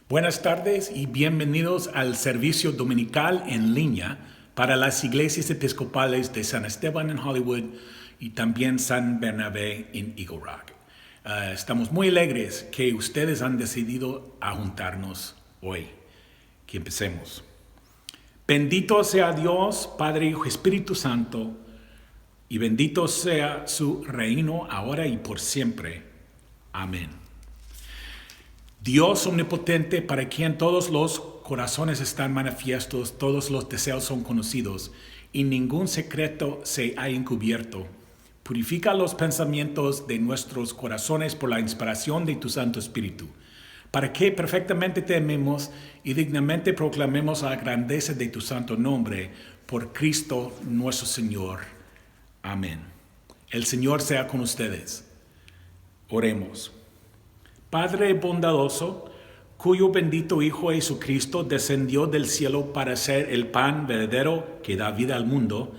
Buenas tardes y bienvenidos al servicio dominical en línea para las iglesias episcopales de San Esteban en Hollywood y también San Bernabé en Eagle Rock. Estamos muy alegres que ustedes han decidido a juntarnos hoy. Que empecemos. Bendito sea Dios, Padre, Hijo y Espíritu Santo, y bendito sea su reino ahora y por siempre. Amén. Dios omnipotente, para quien todos los corazones están manifiestos, todos los deseos son conocidos, y ningún secreto se ha encubierto. Purifica los pensamientos de nuestros corazones por la inspiración de tu Santo Espíritu, para que perfectamente te amemos y dignamente proclamemos la grandeza de tu santo nombre, por Cristo nuestro Señor. Amén. El Señor sea con ustedes. Oremos. Padre bondadoso, cuyo bendito Hijo Jesucristo descendió del cielo para ser el pan verdadero que da vida al mundo,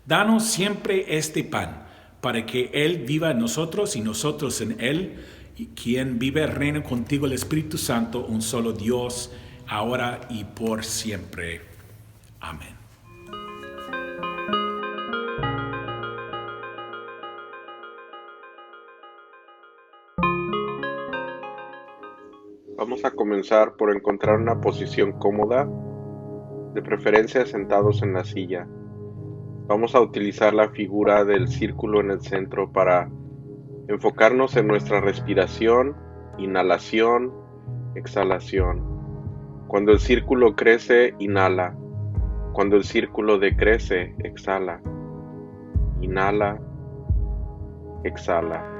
danos siempre este pan, para que Él viva en nosotros y nosotros en Él, y quien vive y reina contigo el Espíritu Santo, un solo Dios, ahora y por siempre. Amén. Vamos a comenzar por encontrar una posición cómoda, de preferencia sentados en la silla. Vamos a utilizar la figura del círculo en el centro para enfocarnos en nuestra respiración, inhalación, exhalación. Cuando el círculo crece, inhala. Cuando el círculo decrece, exhala. Inhala, exhala.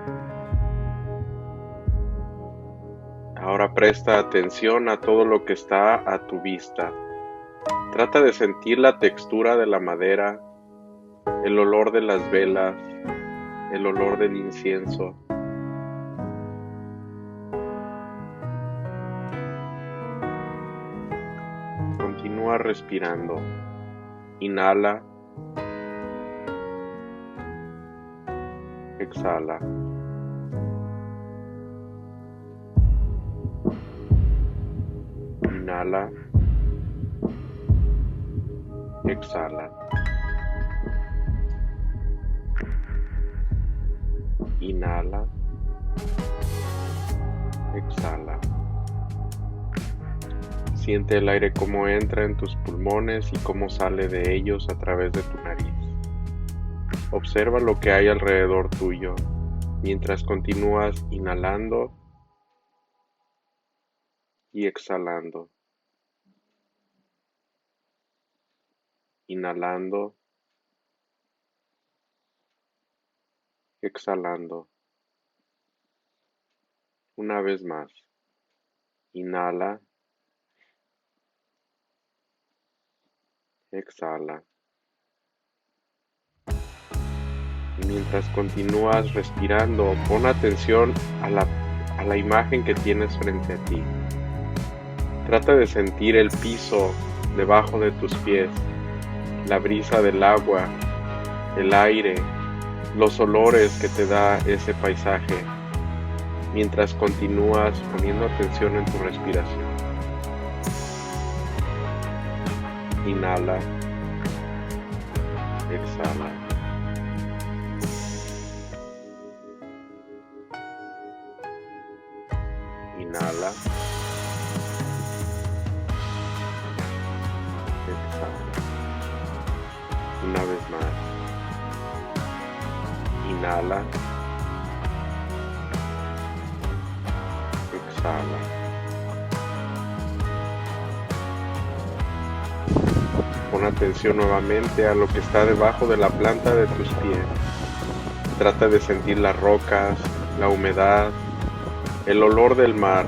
Ahora presta atención a todo lo que está a tu vista. Trata de sentir la textura de la madera, el olor de las velas, el olor del incienso. Continúa respirando. Inhala. Exhala. Inhala, exhala. Inhala, exhala. Siente el aire cómo entra en tus pulmones y cómo sale de ellos a través de tu nariz. Observa lo que hay alrededor tuyo mientras continúas inhalando y exhalando. Inhalando, exhalando. Una vez más. Inhala, exhala. Y mientras continúas respirando, pon atención a la imagen que tienes frente a ti. Trata de sentir el piso debajo de tus pies, la brisa del agua, el aire, los olores que te da ese paisaje, mientras continúas poniendo atención en tu respiración. Inhala, exhala. Inhala, exhala. Una vez más. Inhala, exhala. Pon atención nuevamente a lo que está debajo de la planta de tus pies. Trata de sentir las rocas, la humedad, el olor del mar,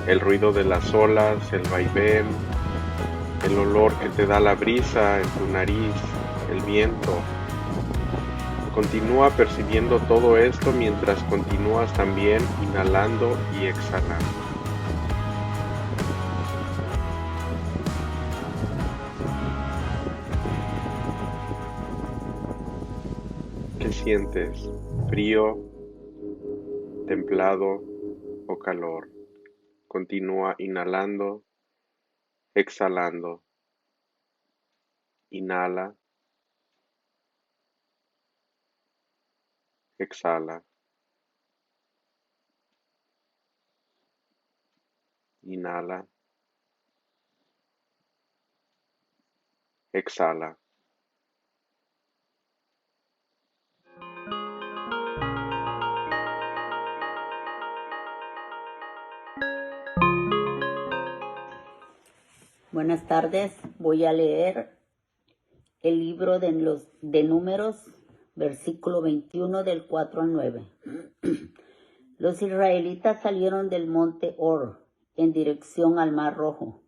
el ruido de las olas, el vaivén, el olor que te da la brisa en tu nariz, el viento. Continúa percibiendo todo esto mientras continúas también inhalando y exhalando. ¿Qué sientes? ¿Frío, templado o calor? Continúa inhalando, exhalando. Inhala, exhala. Inhala, exhala. Buenas tardes, voy a leer el libro de Números, versículo 21 del 4 al 9. Los israelitas salieron del monte Hor en dirección al Mar Rojo,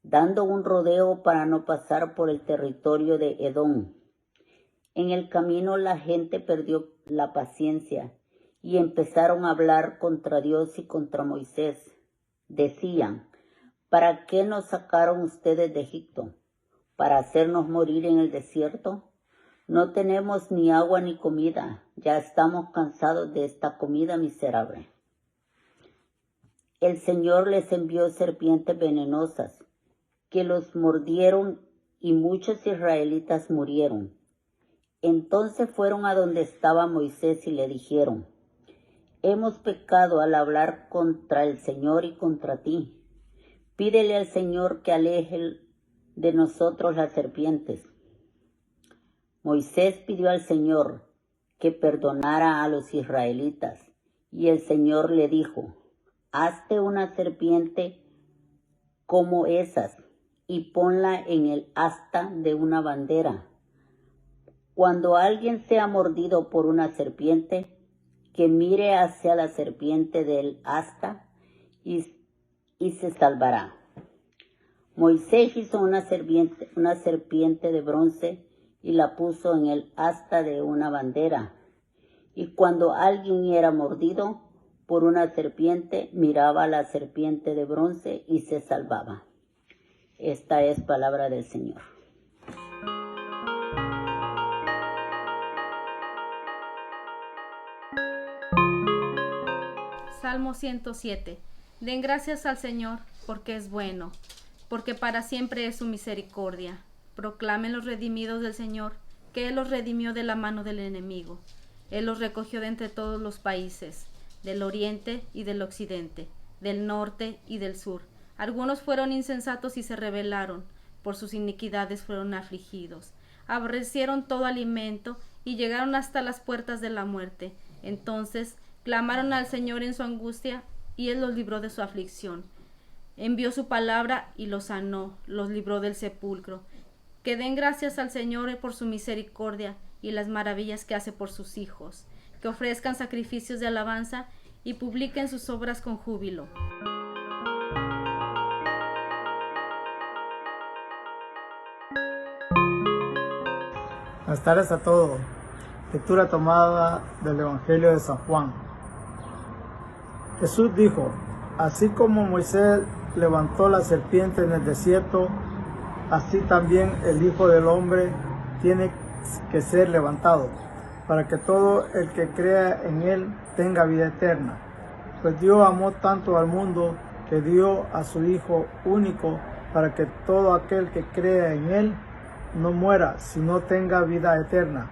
dando un rodeo para no pasar por el territorio de Edom. En el camino la gente perdió la paciencia y empezaron a hablar contra Dios y contra Moisés. Decían: ¿para qué nos sacaron ustedes de Egipto? ¿Para hacernos morir en el desierto? No tenemos ni agua ni comida, ya estamos cansados de esta comida miserable. El Señor les envió serpientes venenosas que los mordieron y muchos israelitas murieron. Entonces fueron a donde estaba Moisés y le dijeron: hemos pecado al hablar contra el Señor y contra ti. Pídele al Señor que aleje de nosotros las serpientes. Moisés pidió al Señor que perdonara a los israelitas, y el Señor le dijo: hazte una serpiente como esas y ponla en el asta de una bandera. Cuando alguien sea mordido por una serpiente, que mire hacia la serpiente del asta y se salvará. Moisés hizo una serpiente de bronce y la puso en el asta de una bandera. Y cuando alguien era mordido por una serpiente, miraba a la serpiente de bronce y se salvaba. Esta es palabra del Señor. Salmo 107. Den gracias al Señor, porque es bueno, porque para siempre es su misericordia. Proclamen los redimidos del Señor, que Él los redimió de la mano del enemigo. Él los recogió de entre todos los países, del oriente y del occidente, del norte y del sur. Algunos fueron insensatos y se rebelaron, por sus iniquidades fueron afligidos. Aborrecieron todo alimento y llegaron hasta las puertas de la muerte. Entonces clamaron al Señor en su angustia, y Él los libró de su aflicción. Envió su palabra y los sanó, los libró del sepulcro. Que den gracias al Señor por su misericordia y las maravillas que hace por sus hijos. Que ofrezcan sacrificios de alabanza y publiquen sus obras con júbilo. Buenas tardes a todos. Lectura tomada del Evangelio de San Juan. Jesús dijo: así como Moisés levantó la serpiente en el desierto, así también el Hijo del Hombre tiene que ser levantado, para que todo el que crea en él tenga vida eterna. Pues Dios amó tanto al mundo que dio a su Hijo único, para que todo aquel que crea en él no muera, sino tenga vida eterna.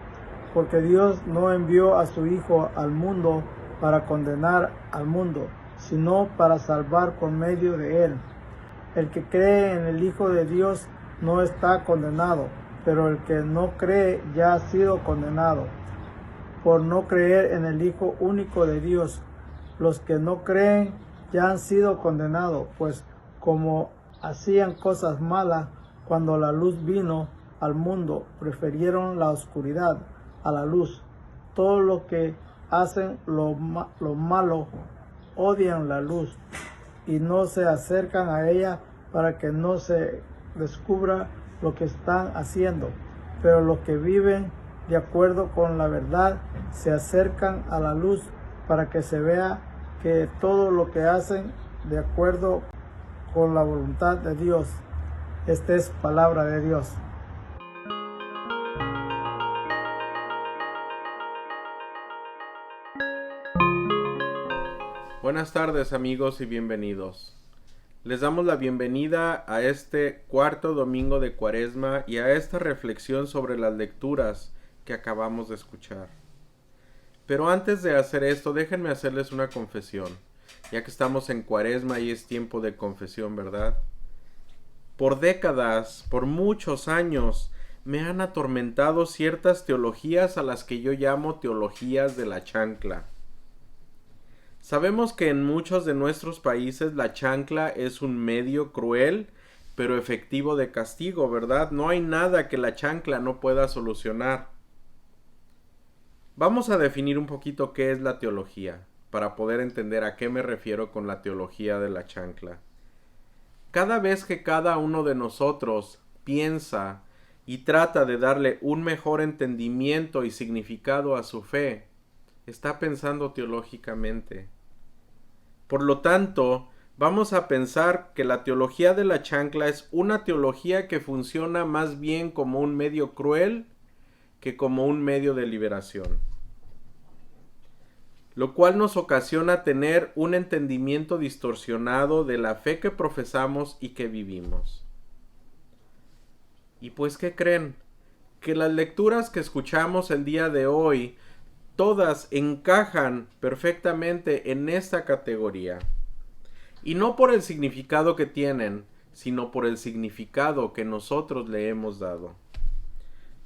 Porque Dios no envió a su Hijo al mundo para condenar al mundo, sino para salvar por medio de él. El que cree en el Hijo de Dios no está condenado, pero el que no cree ya ha sido condenado, por no creer en el Hijo único de Dios. Los que no creen ya han sido condenados, pues como hacían cosas malas cuando la luz vino al mundo, prefirieron la oscuridad a la luz. Todos los que hacen lo malo odian la luz y no se acercan a ella, para que no se descubra lo que están haciendo. Pero los que viven de acuerdo con la verdad se acercan a la luz, para que se vea que todo lo que hacen de acuerdo con la voluntad de Dios. Esta es palabra de Dios. Buenas tardes amigos y bienvenidos. Les damos la bienvenida a este cuarto domingo de Cuaresma y a esta reflexión sobre las lecturas que acabamos de escuchar. Pero antes de hacer esto, déjenme hacerles una confesión, ya que estamos en Cuaresma y es tiempo de confesión, ¿verdad? Por décadas, por muchos años, me han atormentado ciertas teologías a las que yo llamo teologías de la chancla. Sabemos que en muchos de nuestros países la chancla es un medio cruel, pero efectivo de castigo, ¿verdad? No hay nada que la chancla no pueda solucionar. Vamos a definir un poquito qué es la teología, para poder entender a qué me refiero con la teología de la chancla. Cada vez que cada uno de nosotros piensa y trata de darle un mejor entendimiento y significado a su fe, está pensando teológicamente. Por lo tanto, vamos a pensar que la teología de la chancla es una teología que funciona más bien como un medio cruel que como un medio de liberación, lo cual nos ocasiona tener un entendimiento distorsionado de la fe que profesamos y que vivimos. Y pues, ¿qué creen? Que las lecturas que escuchamos el día de hoy todas encajan perfectamente en esta categoría. Y no por el significado que tienen, sino por el significado que nosotros le hemos dado.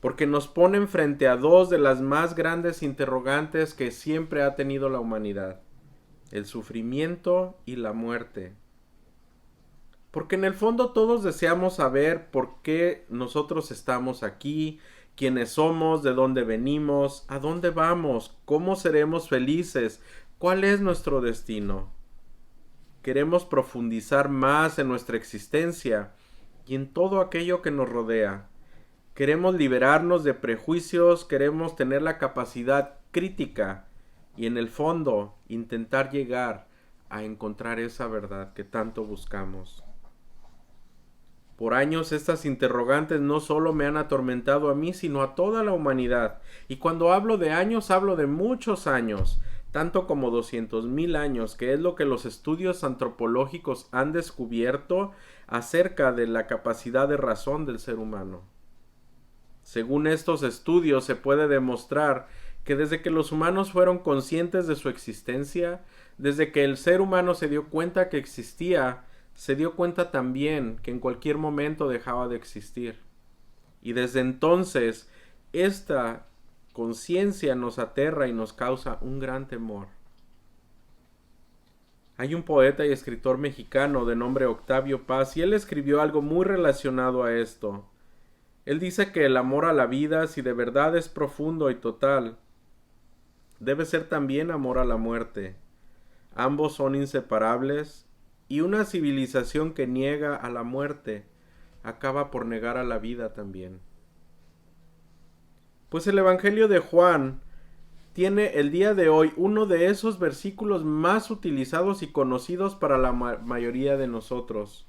Porque nos ponen frente a dos de las más grandes interrogantes que siempre ha tenido la humanidad: el sufrimiento y la muerte. Porque en el fondo todos deseamos saber por qué nosotros estamos aquí, quiénes somos, de dónde venimos, a dónde vamos, cómo seremos felices, cuál es nuestro destino. Queremos profundizar más en nuestra existencia y en todo aquello que nos rodea. Queremos liberarnos de prejuicios, queremos tener la capacidad crítica y en el fondo intentar llegar a encontrar esa verdad que tanto buscamos. Por años estas interrogantes no solo me han atormentado a mí, sino a toda la humanidad. Y cuando hablo de años, hablo de muchos años, tanto como 200,000 años, que es lo que los estudios antropológicos han descubierto acerca de la capacidad de razón del ser humano. Según estos estudios, se puede demostrar que desde que los humanos fueron conscientes de su existencia, desde que el ser humano se dio cuenta que existía, se dio cuenta también que en cualquier momento dejaba de existir. Y desde entonces, esta conciencia nos aterra y nos causa un gran temor. Hay un poeta y escritor mexicano de nombre Octavio Paz y él escribió algo muy relacionado a esto. Él dice que el amor a la vida, si de verdad es profundo y total, debe ser también amor a la muerte. Ambos son inseparables. Y una civilización que niega a la muerte acaba por negar a la vida también. Pues el Evangelio de Juan tiene el día de hoy uno de esos versículos más utilizados y conocidos para la mayoría de nosotros.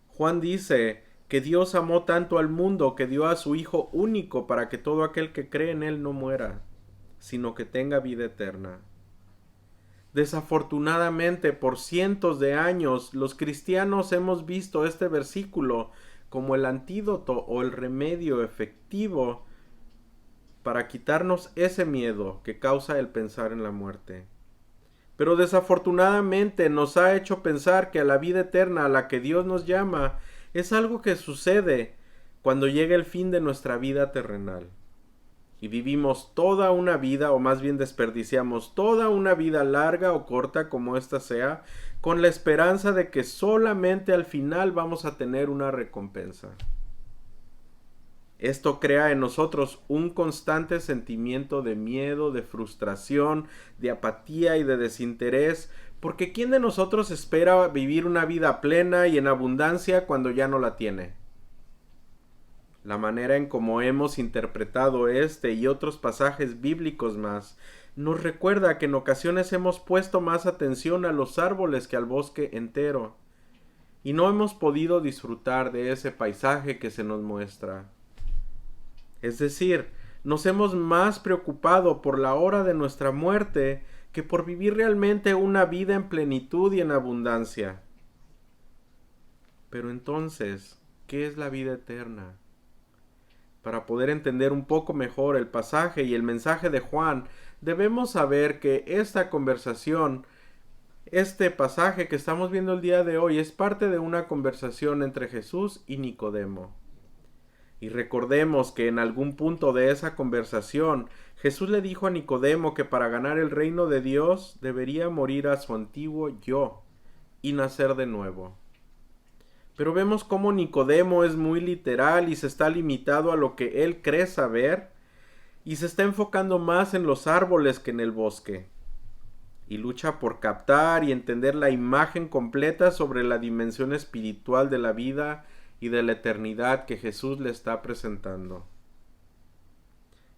Juan dice que Dios amó tanto al mundo que dio a su Hijo único para que todo aquel que cree en Él no muera, sino que tenga vida eterna. Desafortunadamente, por cientos de años, los cristianos hemos visto este versículo como el antídoto o el remedio efectivo para quitarnos ese miedo que causa el pensar en la muerte. Pero desafortunadamente nos ha hecho pensar que a la vida eterna a la que Dios nos llama es algo que sucede cuando llega el fin de nuestra vida terrenal. Y vivimos toda una vida, o más bien desperdiciamos toda una vida larga o corta como ésta sea, con la esperanza de que solamente al final vamos a tener una recompensa. Esto crea en nosotros un constante sentimiento de miedo, de frustración, de apatía y de desinterés, porque ¿quién de nosotros espera vivir una vida plena y en abundancia cuando ya no la tiene? La manera en cómo hemos interpretado este y otros pasajes bíblicos más nos recuerda que en ocasiones hemos puesto más atención a los árboles que al bosque entero y no hemos podido disfrutar de ese paisaje que se nos muestra. Es decir, nos hemos más preocupado por la hora de nuestra muerte que por vivir realmente una vida en plenitud y en abundancia. Pero entonces, ¿qué es la vida eterna? Para poder entender un poco mejor el pasaje y el mensaje de Juan, debemos saber que esta conversación, este pasaje que estamos viendo el día de hoy, es parte de una conversación entre Jesús y Nicodemo. Y recordemos que en algún punto de esa conversación, Jesús le dijo a Nicodemo que para ganar el reino de Dios debería morir a su antiguo yo y nacer de nuevo. Pero vemos cómo Nicodemo es muy literal y se está limitado a lo que él cree saber y se está enfocando más en los árboles que en el bosque. Y lucha por captar y entender la imagen completa sobre la dimensión espiritual de la vida y de la eternidad que Jesús le está presentando.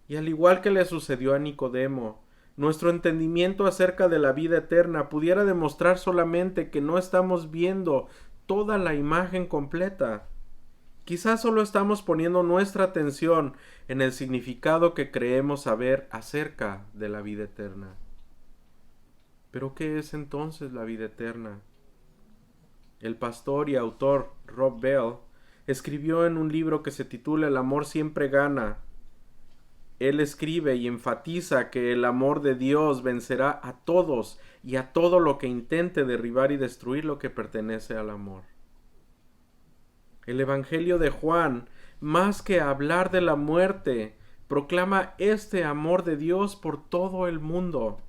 Y al igual que le sucedió a Nicodemo, nuestro entendimiento acerca de la vida eterna pudiera demostrar solamente que no estamos viendo toda la imagen completa. Quizás solo estamos poniendo nuestra atención en el significado que creemos saber acerca de la vida eterna. ¿Pero qué es entonces la vida eterna? El pastor y autor Rob Bell escribió en un libro que se titula El amor siempre gana. Él escribe y enfatiza que el amor de Dios vencerá a todos y a todo lo que intente derribar y destruir lo que pertenece al amor. El Evangelio de Juan, más que hablar de la muerte, proclama este amor de Dios por todo el mundo,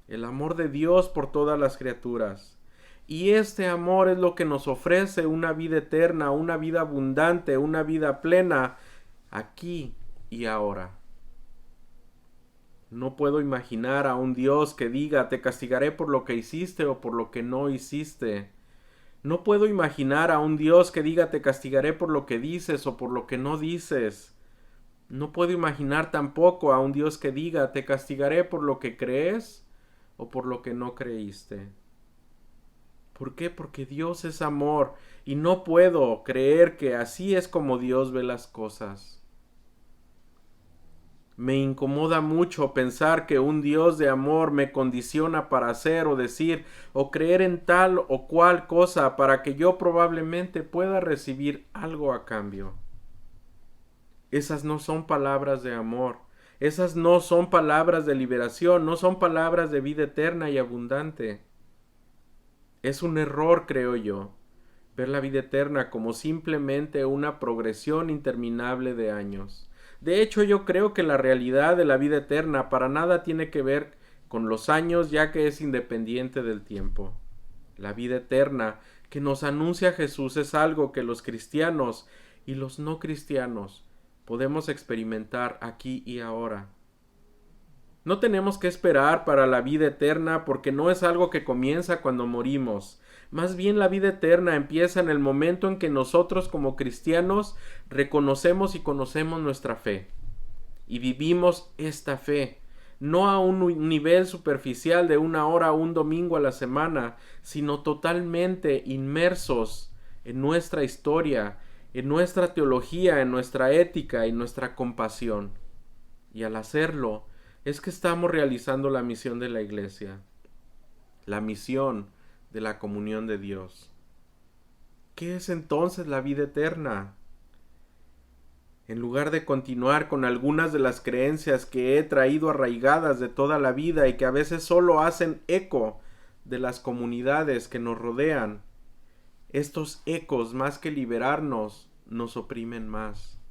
el amor de Dios por todas las criaturas. Y este amor es lo que nos ofrece una vida eterna, una vida abundante, una vida plena, aquí y ahora. No puedo imaginar a un Dios que diga, te castigaré por lo que hiciste o por lo que no hiciste. No puedo imaginar a un Dios que diga, te castigaré por lo que dices o por lo que no dices. No puedo imaginar tampoco a un Dios que diga, te castigaré por lo que crees o por lo que no creíste. ¿Por qué? Porque Dios es amor y no puedo creer que así es como Dios ve las cosas. Me incomoda mucho pensar que un Dios de amor me condiciona para hacer o decir o creer en tal o cual cosa para que yo probablemente pueda recibir algo a cambio. Esas no son palabras de amor, esas no son palabras de liberación, no son palabras de vida eterna y abundante. Es un error, creo yo, ver la vida eterna como simplemente una progresión interminable de años. De hecho, yo creo que la realidad de la vida eterna para nada tiene que ver con los años, ya que es independiente del tiempo. La vida eterna que nos anuncia Jesús es algo que los cristianos y los no cristianos podemos experimentar aquí y ahora. No tenemos que esperar para la vida eterna porque no es algo que comienza cuando morimos. Más bien la vida eterna empieza en el momento en que nosotros como cristianos reconocemos y conocemos nuestra fe. Y vivimos esta fe, no a un nivel superficial de una hora o un domingo a la semana, sino totalmente inmersos en nuestra historia, en nuestra teología, en nuestra ética y nuestra compasión. Y al hacerlo, es que estamos realizando la misión de la Iglesia, la misión de la comunión de Dios. ¿Qué es entonces la vida eterna? En lugar de continuar con algunas de las creencias que he traído arraigadas de toda la vida y que a veces solo hacen eco de las comunidades que nos rodean, estos ecos, más que liberarnos, nos oprimen más.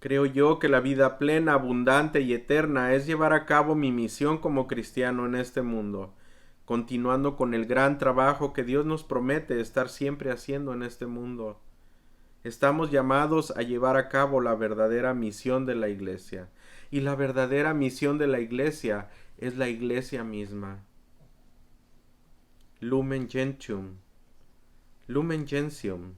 Creo yo que la vida plena, abundante y eterna es llevar a cabo mi misión como cristiano en este mundo, continuando con el gran trabajo que Dios nos promete estar siempre haciendo en este mundo. Estamos llamados a llevar a cabo la verdadera misión de la Iglesia, y la verdadera misión de la Iglesia es la Iglesia misma. Lumen Gentium. Lumen Gentium.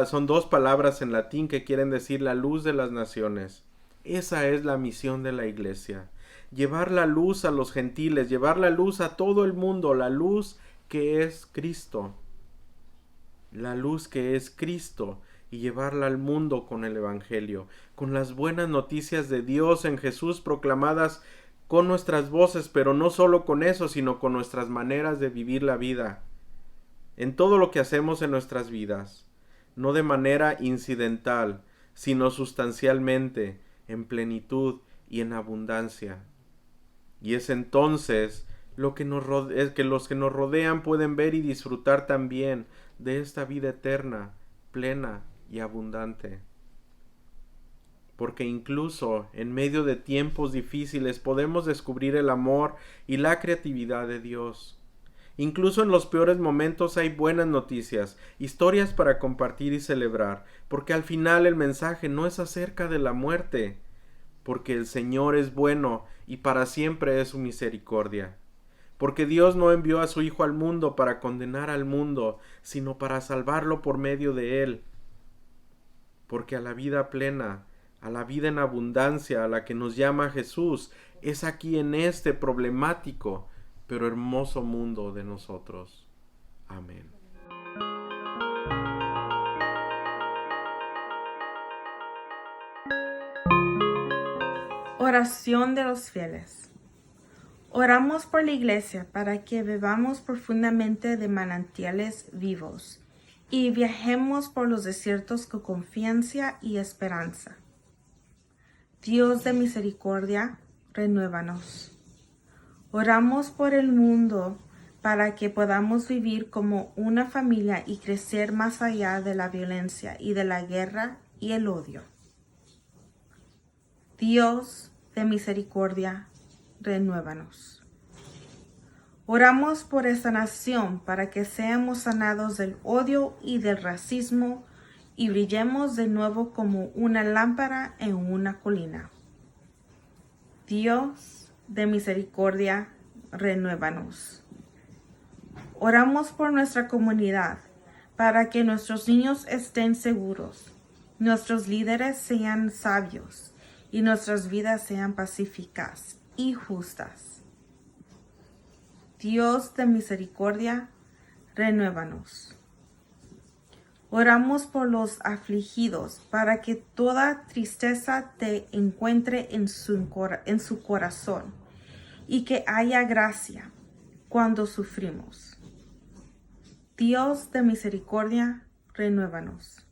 Son dos palabras en latín que quieren decir la luz de las naciones. Esa es la misión de la Iglesia. Llevar la luz a los gentiles, llevar la luz a todo el mundo, la luz que es Cristo. La luz que es Cristo, y llevarla al mundo con el Evangelio, con las buenas noticias de Dios en Jesús proclamadas con nuestras voces, pero no solo con eso, sino con nuestras maneras de vivir la vida, en todo lo que hacemos en nuestras vidas, no de manera incidental, sino sustancialmente, en plenitud y en abundancia. Y es entonces que los que nos rodean pueden ver y disfrutar también de esta vida eterna, plena y abundante. Porque incluso en medio de tiempos difíciles podemos descubrir el amor y la creatividad de Dios. Incluso en los peores momentos hay buenas noticias, historias para compartir y celebrar, porque al final el mensaje no es acerca de la muerte, porque el Señor es bueno y para siempre es su misericordia. Porque Dios no envió a su Hijo al mundo para condenar al mundo, sino para salvarlo por medio de él. Porque a la vida plena, a la vida en abundancia a la que nos llama Jesús, es aquí en este problemático, pero hermoso mundo de nosotros. Amén. Oración de los fieles. Oramos por la Iglesia para que bebamos profundamente de manantiales vivos y viajemos por los desiertos con confianza y esperanza. Dios de misericordia, renuévanos. Oramos por el mundo para que podamos vivir como una familia y crecer más allá de la violencia y de la guerra y el odio. Dios de misericordia, renuévanos. Oramos por esta nación para que seamos sanados del odio y del racismo y brillemos de nuevo como una lámpara en una colina. Dios de misericordia, renuévanos. Oramos por nuestra comunidad para que nuestros niños estén seguros, nuestros líderes sean sabios y nuestras vidas sean pacíficas y justas. Dios de misericordia, renuévanos. Oramos por los afligidos para que toda tristeza te encuentre en su corazón y que haya gracia cuando sufrimos. Dios de misericordia, renuévanos.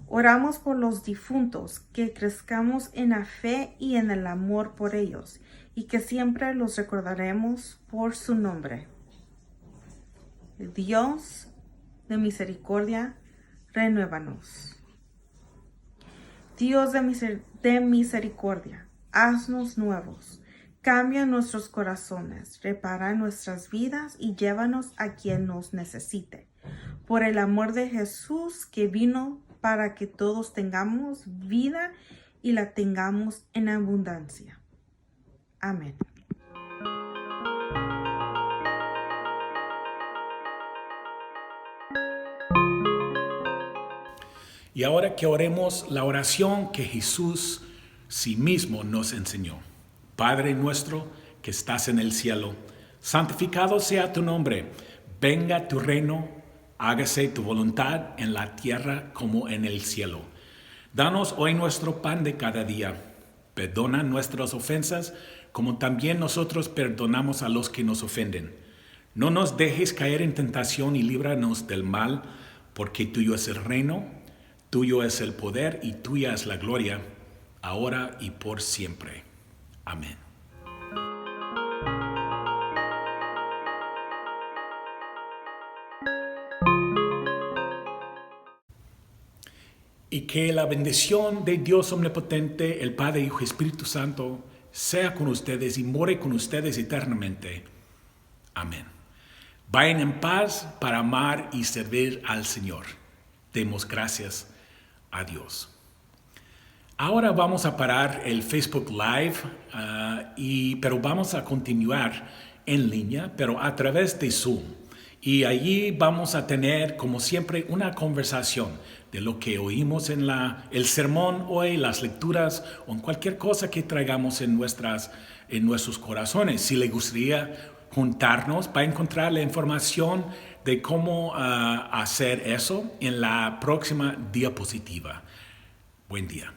Oramos por los difuntos, que crezcamos en la fe y en el amor por ellos y que siempre los recordaremos por su nombre. Dios de misericordia, renuévanos. Dios de misericordia, haznos nuevos, cambia nuestros corazones, repara nuestras vidas y llévanos a quien nos necesite. Por el amor de Jesús que vino para que todos tengamos vida y la tengamos en abundancia. Amén. Y ahora que oremos la oración que Jesús sí mismo nos enseñó. Padre nuestro que estás en el cielo, santificado sea tu nombre. Venga tu reino, hágase tu voluntad en la tierra como en el cielo. Danos hoy nuestro pan de cada día. Perdona nuestras ofensas, como también nosotros perdonamos a los que nos ofenden. No nos dejes caer en tentación y líbranos del mal, porque tuyo es el reino, tuyo es el poder y tuya es la gloria, ahora y por siempre. Amén. Y que la bendición de Dios omnipotente, el Padre, Hijo y Espíritu Santo, sea con ustedes y more con ustedes eternamente. Amén. Vayan en paz para amar y servir al Señor. Demos gracias a Dios. Ahora vamos a parar el Facebook Live, pero vamos a continuar en línea, pero a través de Zoom. Y allí vamos a tener, como siempre, una conversación de lo que oímos en el sermón hoy, las lecturas o en cualquier cosa que traigamos en nuestros corazones. Si le gustaría juntarnos, va a encontrar la información de cómo hacer eso en la próxima diapositiva. Buen día.